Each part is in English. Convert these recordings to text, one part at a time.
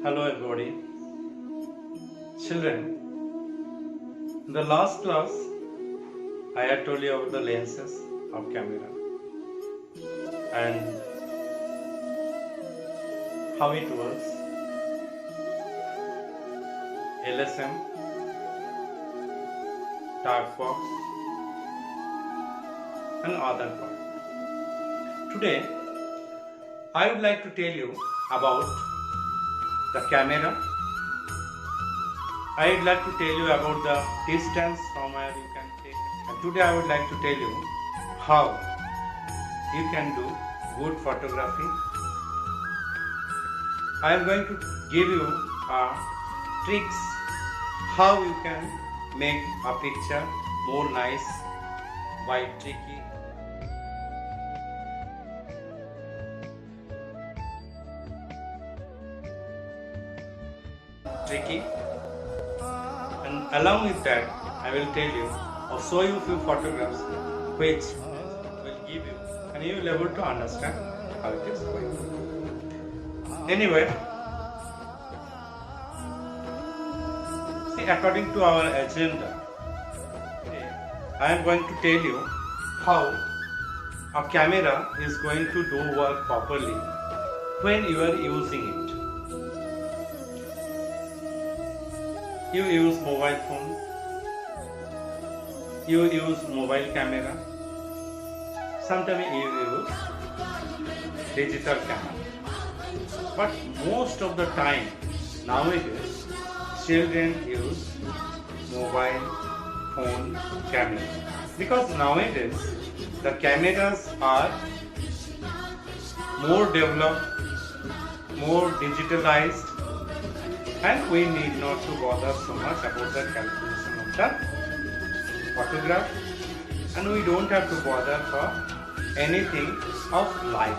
Hello everybody. Children, in the last class I had told you about the lenses of camera and how it works. LSM, dark box and other part. Today I would like to tell you about the camera. I would like to tell you about the distance from where you can take. And today I would like to tell you how you can do good photography. I am going to give you tricks how you can make a picture more nice by tricky. And along with that, I will tell you or show you few photographs which will give you and you will be able to understand how it is going. Anyway, see, according to our agenda, I am going to tell you how a camera is going to do work properly when you are using it. You use mobile phone, you use mobile camera, sometimes you use digital camera. But most of the time nowadays children use mobile phone camera because nowadays the cameras are more developed, more digitalized, and we need not to bother so much about the calculation of the photograph, and we don't have to bother for anything of light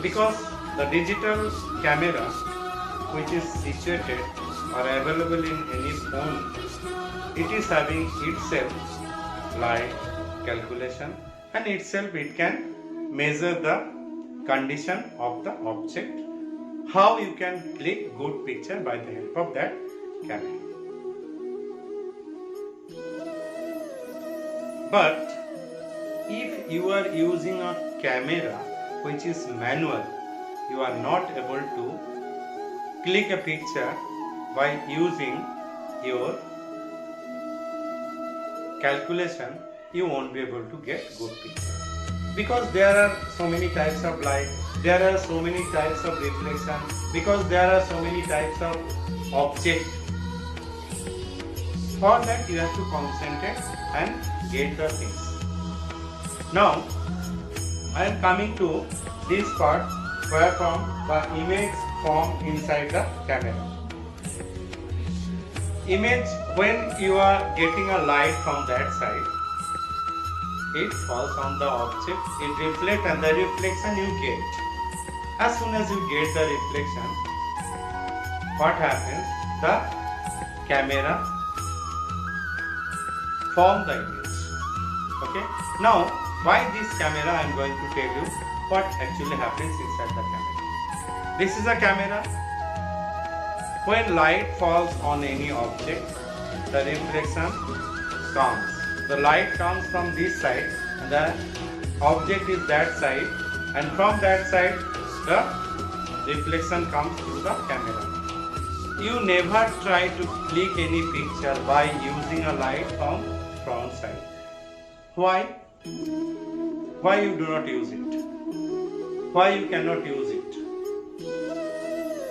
because the digital camera which is situated or available in any phone, it is having itself light calculation and itself it can measure the condition of the object, how you can click good picture by the help of that camera. But if you are using a camera which is manual, you are not able to click a picture by using your calculation, you won't be able to get good picture because there are so many types of light, there are so many types of reflection, because there are so many types of object. For that you have to concentrate and get the things. Now I am coming to this part where from the image form inside the camera. Image, when you are getting a light from that side, it falls on the object, it reflects, and the reflection you get. As soon as you get the reflection, what happens? The camera forms the image. Okay. Now, by this camera, I am going to tell you what actually happens inside the camera. This is a camera. When light falls on any object, the reflection comes. The light comes from this side and the object is that side, and from that side the reflection comes through the camera. You never try to click any picture by using a light from front side. Why? Why you do not use it? Why you cannot use it?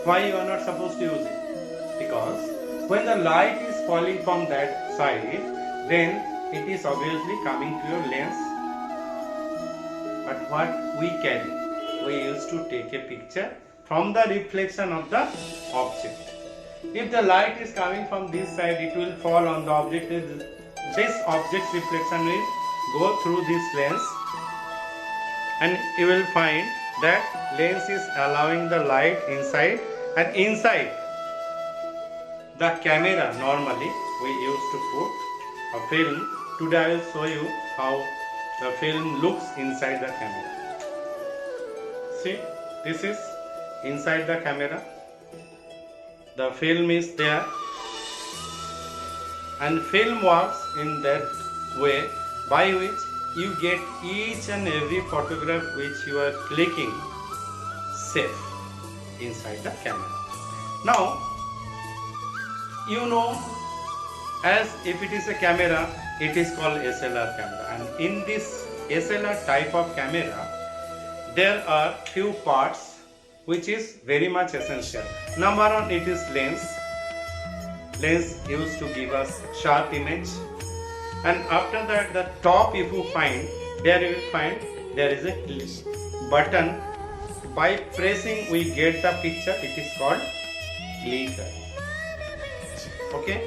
Why you are not supposed to use it? Because when the light is falling from that side, then it is obviously coming to your lens. But what we carry? We used to take a picture from the reflection of the object. If the light is coming from this side, it will fall on the object. This object's reflection will go through this lens, and you will find that lens is allowing the light inside, and inside the camera normally we used to put a film. Today I will show you how the film looks inside the camera. See, this is inside the camera. the film is there, and film works in that way by which you get each and every photograph which you are clicking safe inside the camera. Now, you know, as if it is a camera, it is called SLR camera, and in this SLR type of camera, there are few parts which is very much essential. Number one, it is lens. Lens used to give us sharp image, and after that, the top, if you find, there you will find there is a button. By pressing, we get the picture. It is called clicker. Okay.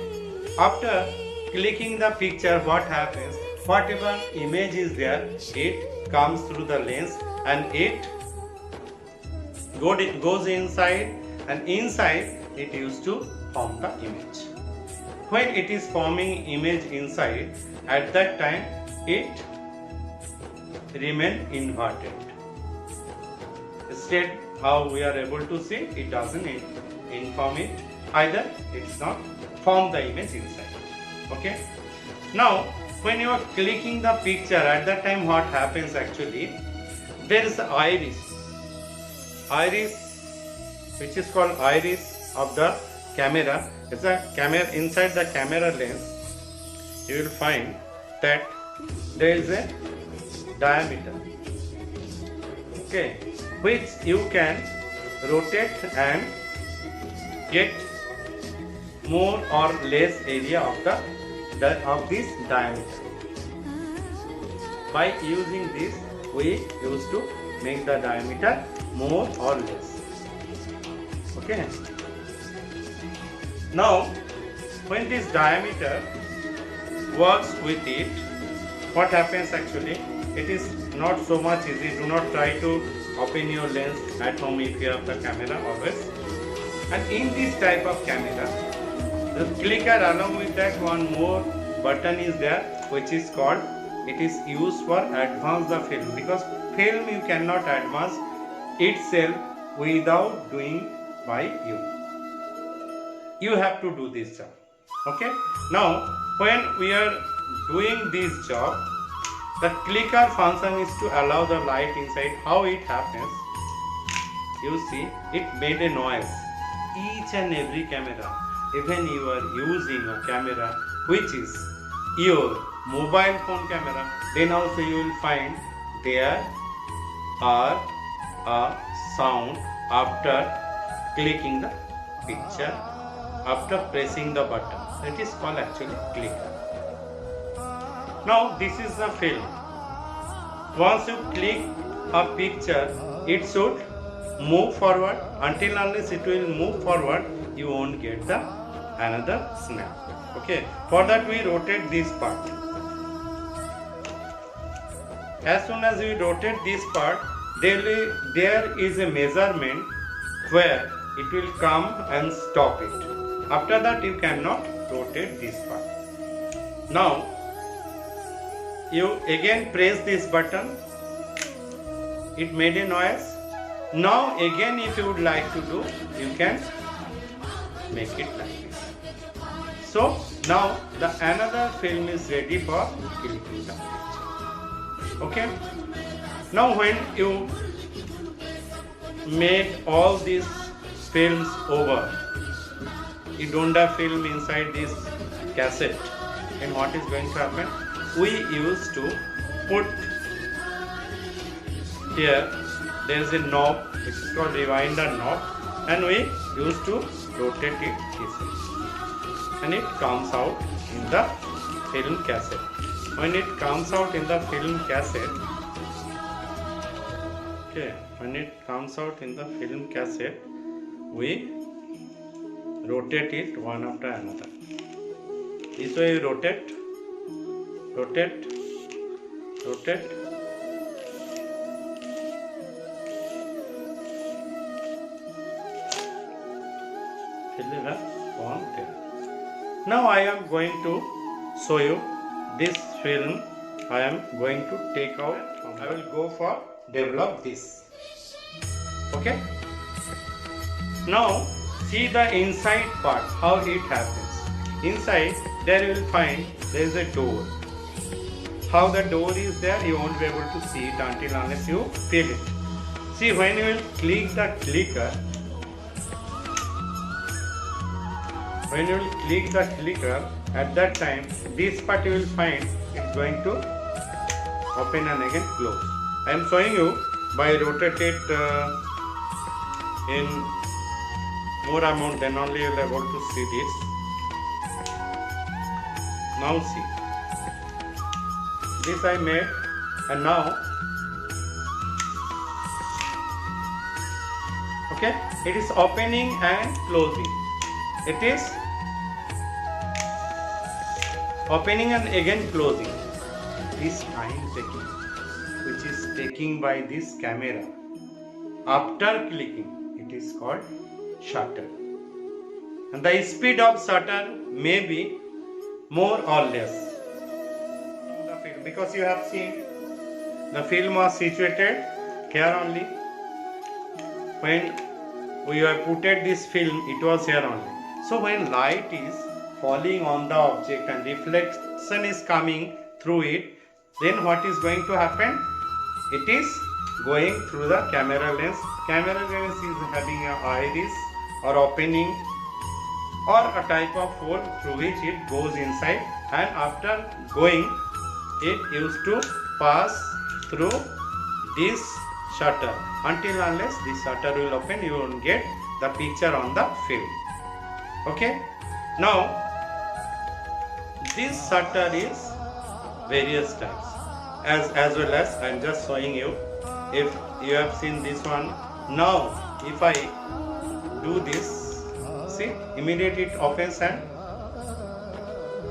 After clicking the picture, what happens? Whatever image is there, it comes through the lens and it goes inside, and inside it used to form the image. When it is forming image inside, at that time it remain inverted. Instead, how we are able to see, it doesn't inform it, either it's not form the image inside. Okay. Now, when you are clicking the picture, at that time what happens actually, there is the iris, which is called iris of the camera. It's a camera. Inside the camera lens, you will find that there is a diameter, okay, which you can rotate and get more or less area of this diameter. By using this, we used to make the diameter more or less. Okay. Now, when this diameter works with it, what happens actually? It is not so much easy. Do not try to open your lens at home if you have the camera always. And in this type of camera, the clicker, along with that, one more button is there, which is called, it is used for advance the film, because film you cannot advance itself without doing by you. You have to do this job. Okay. Now, when we are doing this job, the clicker function is to allow the light inside. How it happens? You see, it made a noise. Each and every camera, even you are using a camera which is your mobile phone camera, then also you will find there are a sound after clicking the picture, after pressing the button. That is called actually clicker. Now this is the film. Once you click a picture, it should move forward. Until unless it will move forward, you won't get the another snap. Okay. For that we rotate this part. As soon as we rotate this part, there is a measurement where it will come and stop it. After that you cannot rotate this part. Now you again press this button. It made a noise. Now again, if you would like to do, you can make it like this. So now the another film is ready for clicking the picture. Okay. Now when you made all these films over, you don't have film inside this cassette, and what is going to happen? We used to put here, there is a knob which is called rewinder knob, and we used to rotate it this way, and it comes out in the film cassette. When it comes out in the film cassette, okay, when it comes out in the film cassette, we rotate it one after another. This way you rotate, rotate, rotate. Now I am going to show you this film. I am going to take out. I will go for develop this. Okay. Now see the inside part, how it happens. Inside there you will find there is a door. How the door is there, you won't be able to see it until unless you feel it. See, when you will click the clicker, at that time this part you will find it's going to open and again close. I am showing you by rotate it in more amount, then only you will be able to see this. Now see, this I made, and now okay, it is opening and closing. It is opening and again closing. This time taking, which is taking by this camera after clicking, it is called shutter. And the speed of shutter may be more or less. Because you have seen the film was situated here only. When we have put this film, it was here only. So when light is falling on the object and reflection is coming through it, then what is going to happen? It is going through the camera lens. Camera lens is having an iris or opening or a type of hole through which it goes inside, and after going it used to pass through this shutter. Until unless this shutter will open, you won't get the picture on the film. Okay. Now this shutter is various types, as well as I am just showing you. If you have seen this one, now if I do this, see, immediately it opens and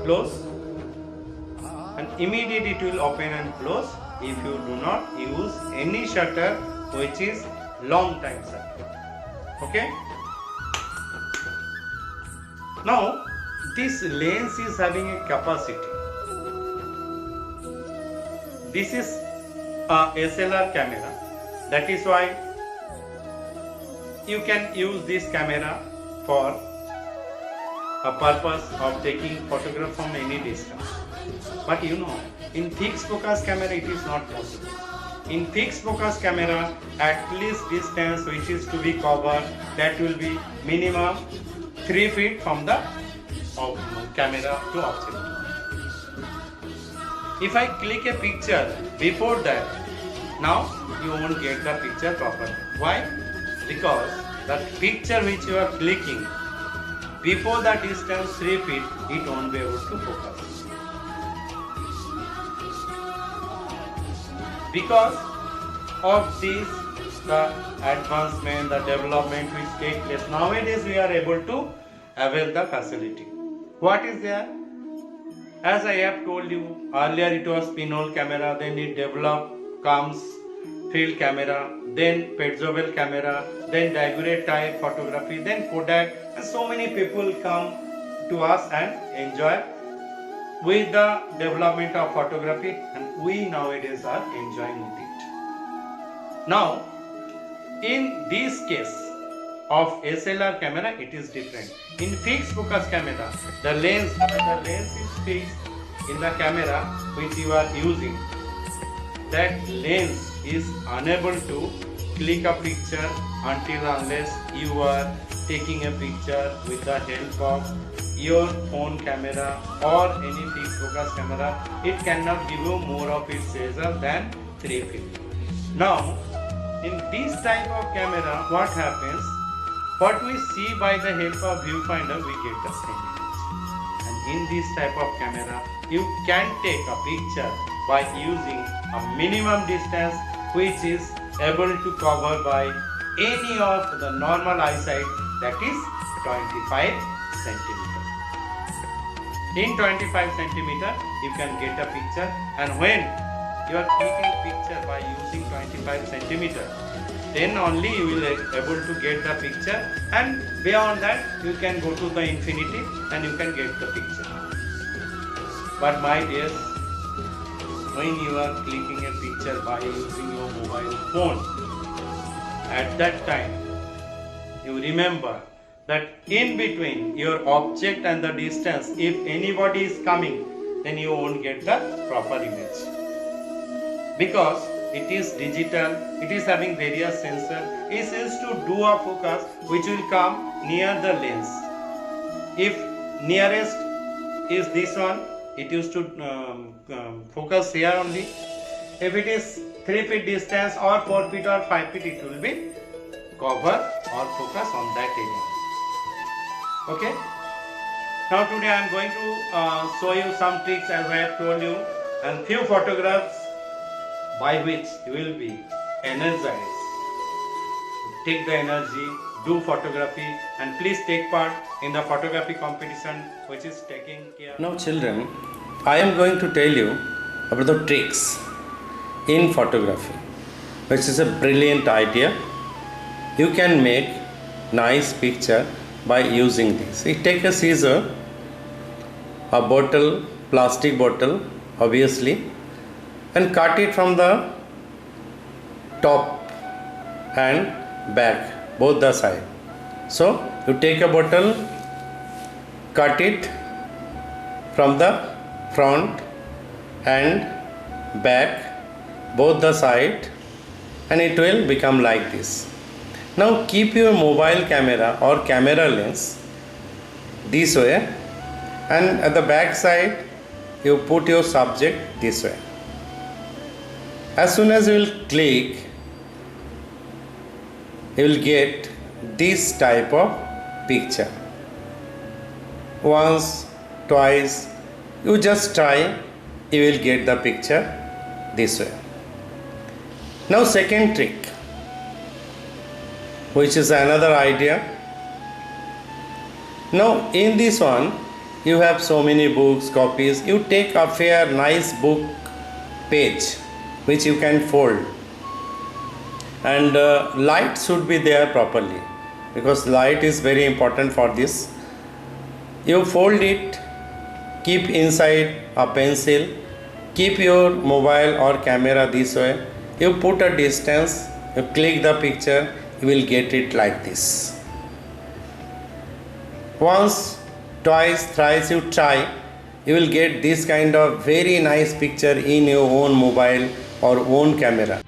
close, and immediately it will open and close if you do not use any shutter which is long time shutter. Okay. Now this lens is having a capacity. This is a SLR camera. That is why you can use this camera for a purpose of taking photograph from any distance. But you know, in fixed focus camera it is not possible. In fixed focus camera, at least distance which is to be covered, that will be minimum 3 feet from the camera to object. If I click a picture before that, now you won't get the picture properly. Why? Because the picture which you are clicking before the distance 3 feet, it won't be able to focus. Because of this, the advancement, the development which take place nowadays, we are able to avail the facility. What is there? As I have told you earlier, it was pinhole camera, then it developed, comes field camera, then Petzval camera, then daguerreotype photography, then Kodak, and so many people come to us and enjoy with the development of photography, and we nowadays are enjoying with it. Now, in this case of SLR camera, it is different. In fixed focus camera, the lens is fixed in the camera which you are using. That lens is unable to click a picture until unless you are taking a picture with the help of your phone camera or any fixed focus camera. It cannot give you more of its result than 3 feet. Now, in this type of camera, what happens? What we see by the help of viewfinder, we get the same image. And in this type of camera, you can take a picture by using a minimum distance which is able to cover by any of the normal eyesight, that is 25 centimeter. In 25 centimeter, you can get a picture, and when you are clicking picture by using 25 centimeter, then only you will be able to get the picture, and beyond that you can go to the infinity and you can get the picture. But my dears, when you are clicking a picture by using your mobile phone, at that time you remember that in between your object and the distance, if anybody is coming, then you won't get the proper image. Because it is digital, it is having various sensors, it is to do a focus which will come near the lens. If nearest is this one, it used to focus here only. If it is 3 feet distance or 4 feet or 5 feet, it will be cover or focus on that area. Okay. Now today I am going to show you some tricks as I have told you, and few photographs by which you will be energized. Take the energy, do photography, and please take part in the photography competition which is taking care. Now children, I am going to tell you about the tricks in photography, which is a brilliant idea. You can make nice picture by using this. You take a scissor, a bottle, plastic bottle obviously, and cut it from the top and back, both the side. So you take a bottle, cut it from the front and back, both the side, and it will become like this. Now keep your mobile camera or camera lens this way, and at the back side you put your subject this way. As soon as you will click, you will get this type of picture. Once, twice, you just try, you will get the picture this way. Now second trick, which is another idea. Now in this one you have so many books, copies. You take a fair nice book page which you can fold, and light should be there properly, because light is very important for this. You fold it, keep inside a pencil, keep your mobile or camera this way. You put a distance, you click the picture, you will get it like this. Once, twice, thrice you try, you will get this kind of very nice picture in your own mobile or own camera.